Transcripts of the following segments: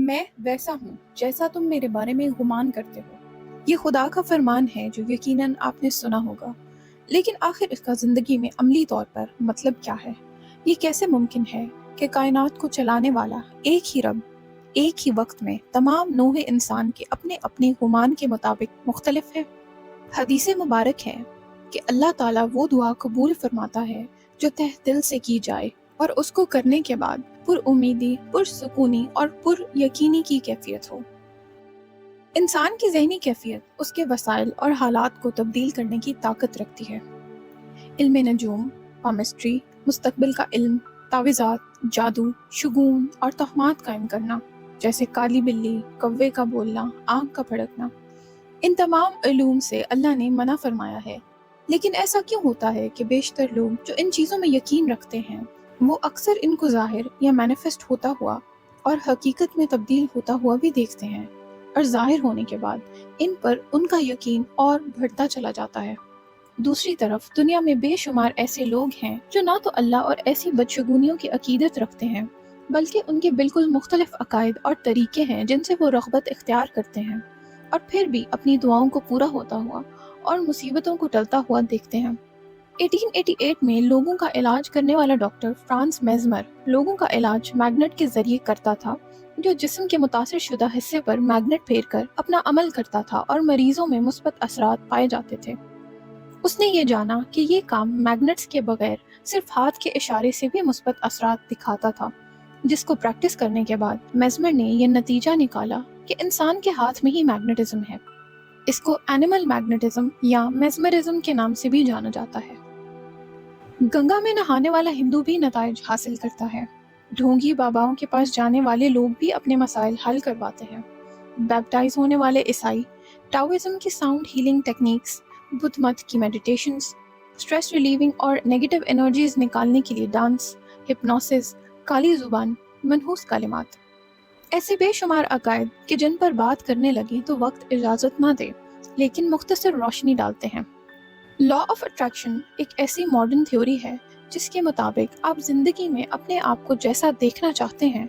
میں ویسا ہوں جیسا تم میرے بارے میں گمان کرتے ہو۔ یہ خدا کا فرمان ہے جو یقیناً آپ نے سنا ہوگا، لیکن آخر اس کا زندگی میں عملی طور پر مطلب کیا ہے؟ یہ کیسے ممکن ہے کہ کائنات کو چلانے والا ایک ہی رب ایک ہی وقت میں تمام نوع انسان کے اپنے اپنے گمان کے مطابق مختلف ہے؟ حدیث مبارک ہے کہ اللہ تعالیٰ وہ دعا قبول فرماتا ہے جو تہ دل سے کی جائے اور اس کو کرنے کے بعد پر امیدی، پر سکونی اور پر یقینی کی کیفیت ہو۔ انسان کی ذہنی کیفیت اس کے وسائل اور حالات کو تبدیل کرنے کی طاقت رکھتی ہے۔ علم نجوم، پامسٹری، مستقبل کا علم، تعویذات، جادو، شگون اور تہمات قائم کرنا، جیسے کالی بلی، کوے کا بولنا، آنکھ کا پھڑکنا، ان تمام علوم سے اللہ نے منع فرمایا ہے۔ لیکن ایسا کیوں ہوتا ہے کہ بیشتر لوگ جو ان چیزوں میں یقین رکھتے ہیں وہ اکثر ان کو ظاہر یا مینیفیسٹ ہوتا ہوا اور حقیقت میں تبدیل ہوتا ہوا بھی دیکھتے ہیں، اور ظاہر ہونے کے بعد ان پر ان کا یقین اور بڑھتا چلا جاتا ہے۔ دوسری طرف دنیا میں بے شمار ایسے لوگ ہیں جو نہ تو اللہ اور ایسی بدشگونیوں کی عقیدت رکھتے ہیں، بلکہ ان کے بالکل مختلف عقائد اور طریقے ہیں جن سے وہ رغبت اختیار کرتے ہیں، اور پھر بھی اپنی دعاؤں کو پورا ہوتا ہوا اور مصیبتوں کو ٹلتا ہوا دیکھتے ہیں۔ 1888 میں لوگوں کا علاج کرنے والا ڈاکٹر فرانس میزمر لوگوں کا علاج میگنٹ کے ذریعے کرتا تھا، جو جسم کے متاثر شدہ حصے پر میگنٹ پھیر کر اپنا عمل کرتا تھا اور مریضوں میں مثبت اثرات پائے جاتے تھے۔ اس نے یہ جانا کہ یہ کام میگنٹس کے بغیر صرف ہاتھ کے اشارے سے بھی مثبت اثرات دکھاتا تھا، جس کو پریکٹس کرنے کے بعد میزمر نے یہ نتیجہ نکالا کہ انسان کے ہاتھ میں ہی میگنیٹزم ہے۔ اس کو اینیمل میگنیٹزم یا میزمرزم کے نام سے بھی جانا جاتا ہے۔ گنگا میں نہانے والا ہندو بھی نتائج حاصل کرتا ہے۔ ڈھونگی باباؤں کے پاس جانے والے لوگ بھی اپنے مسائل حل کرواتے ہیں۔ بیپٹائز ہونے والے عیسائی ٹاؤزم کی ساؤنڈ ہیلنگ ٹیکنیکس، بدھ مت کی میڈیٹیشنز، سٹریس ریلیونگ اور نیگیٹو انرجیز نکالنے کے لیے ڈانس، ہپنوسس، کالی زبان، منحوس کلمات، ایسے بے شمار عقائد کہ جن پر بات کرنے لگیں تو وقت اجازت نہ دے، لیکن مختصر روشنی ڈالتے ہیں۔ لا آف اٹریکشن ایک ایسی ماڈرن تھیوری ہے جس کے مطابق آپ زندگی میں اپنے آپ کو جیسا دیکھنا چاہتے ہیں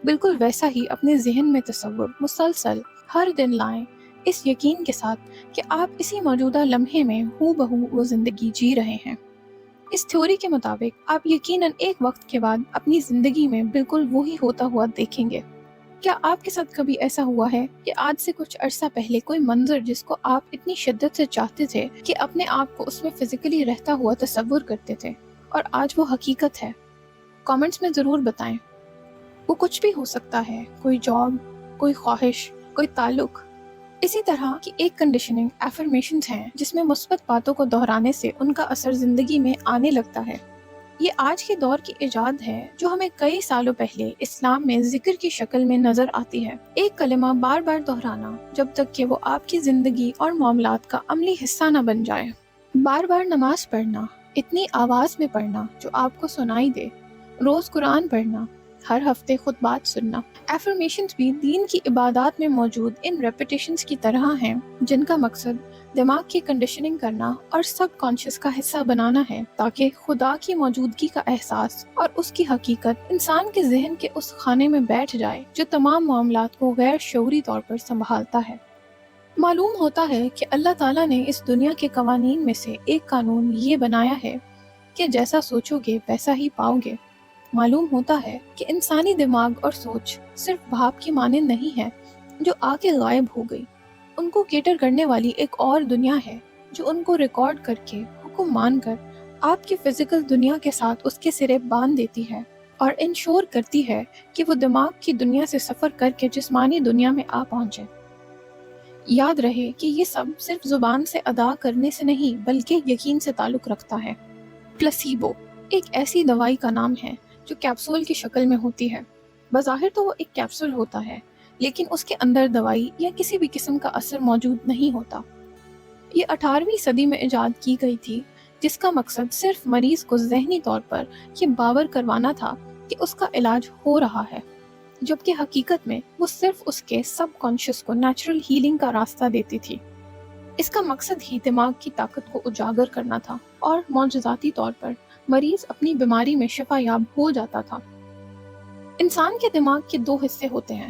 بالکل ویسا ہی اپنے ذہن میں تصور مسلسل ہر دن لائیں، اس یقین کے ساتھ کہ آپ اسی موجودہ لمحے میں ہو بہو وہ زندگی جی رہے ہیں۔ اس تھیوری کے مطابق آپ یقیناً ایک وقت کے بعد اپنی زندگی میں بالکل وہی ہوتا ہوا دیکھیں گے۔ کیا آپ کے ساتھ کبھی ایسا ہوا ہے کہ آج سے کچھ عرصہ پہلے کوئی منظر جس کو آپ اتنی شدت سے چاہتے تھے کہ اپنے آپ کو اس میں فزیکلی رہتا ہوا تصور کرتے تھے، اور آج وہ حقیقت ہے؟ کامنٹس میں ضرور بتائیں۔ وہ کچھ بھی ہو سکتا ہے، کوئی جاب، کوئی خواہش، کوئی تعلق۔ اسی طرح کی ایک کنڈیشننگ ایفرمیشنز ہیں جس میں مثبت باتوں کو دہرانے سے ان کا اثر زندگی میں آنے لگتا ہے۔ یہ آج کے دور کی ایجاد ہے جو ہمیں کئی سالوں پہلے اسلام میں ذکر کی شکل میں نظر آتی ہے۔ ایک کلمہ بار بار دہرانا جب تک کہ وہ آپ کی زندگی اور معاملات کا عملی حصہ نہ بن جائے۔ بار بار نماز پڑھنا، اتنی آواز میں پڑھنا جو آپ کو سنائی دے، روز قرآن پڑھنا، ہر ہفتے خطبات سننا۔ ایفرمیشنز بھی دین کی عبادات میں موجود ان ریپیٹیشنز کی طرح ہیں جن کا مقصد دماغ کی کنڈیشننگ کرنا اور سب کانشیس کا حصہ بنانا ہے، تاکہ خدا کی موجودگی کا احساس اور اس کی حقیقت انسان کے ذہن کے اس خانے میں بیٹھ جائے جو تمام معاملات کو غیر شعوری طور پر سنبھالتا ہے۔ معلوم ہوتا ہے کہ اللہ تعالیٰ نے اس دنیا کے قوانین میں سے ایک قانون یہ بنایا ہے کہ جیسا سوچو گے ویسا ہی پاؤ گے۔ معلوم ہوتا ہے کہ انسانی دماغ اور سوچ صرف بھاپ کی مانند نہیں ہے جو آ کے غائب ہو گئی۔ ان کو کیٹر کرنے والی ایک اور دنیا ہے جو ان کو ریکارڈ کر کے حکم مان کر آپ کی فزیکل دنیا کے ساتھ اس کے سرے باندھ دیتی ہے اور انشور کرتی ہے کہ وہ دماغ کی دنیا سے سفر کر کے جسمانی دنیا میں آ پہنچے۔ یاد رہے کہ یہ سب صرف زبان سے ادا کرنے سے نہیں بلکہ یقین سے تعلق رکھتا ہے۔ پلاسیبو ایک ایسی دوائی کا نام ہے جو کیپسول کی شکل میں ہوتی ہے۔ بظاہر تو وہ ایک کیپسول ہوتا ہے، لیکن اس کے اندر دوائی یا کسی بھی قسم کا اثر موجود نہیں ہوتا۔ یہ 18ویں صدی میں ایجاد کی گئی تھی، جس کا مقصد صرف مریض کو ذہنی طور پر یہ باور کروانا تھا کہ اس کا علاج ہو رہا ہے، جبکہ حقیقت میں وہ صرف اس کے سب کانشیس کو نیچرل ہیلنگ کا راستہ دیتی تھی۔ اس کا مقصد ہی دماغ کی طاقت کو اجاگر کرنا تھا، اور معجزاتی طور پر مریض اپنی بیماری میں شفا یاب ہو جاتا تھا۔ انسان کے دماغ کے دو حصے ہوتے ہیں،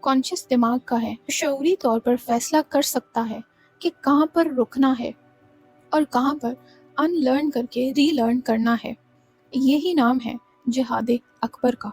کانشیس دماغ کا ہے، جو شعوری طور پر فیصلہ کر سکتا ہے کہ کہاں پر رکنا ہے اور کہاں پر ان لرن کر کے ری لرن کرنا ہے۔ یہی نام ہے جہاد اکبر کا۔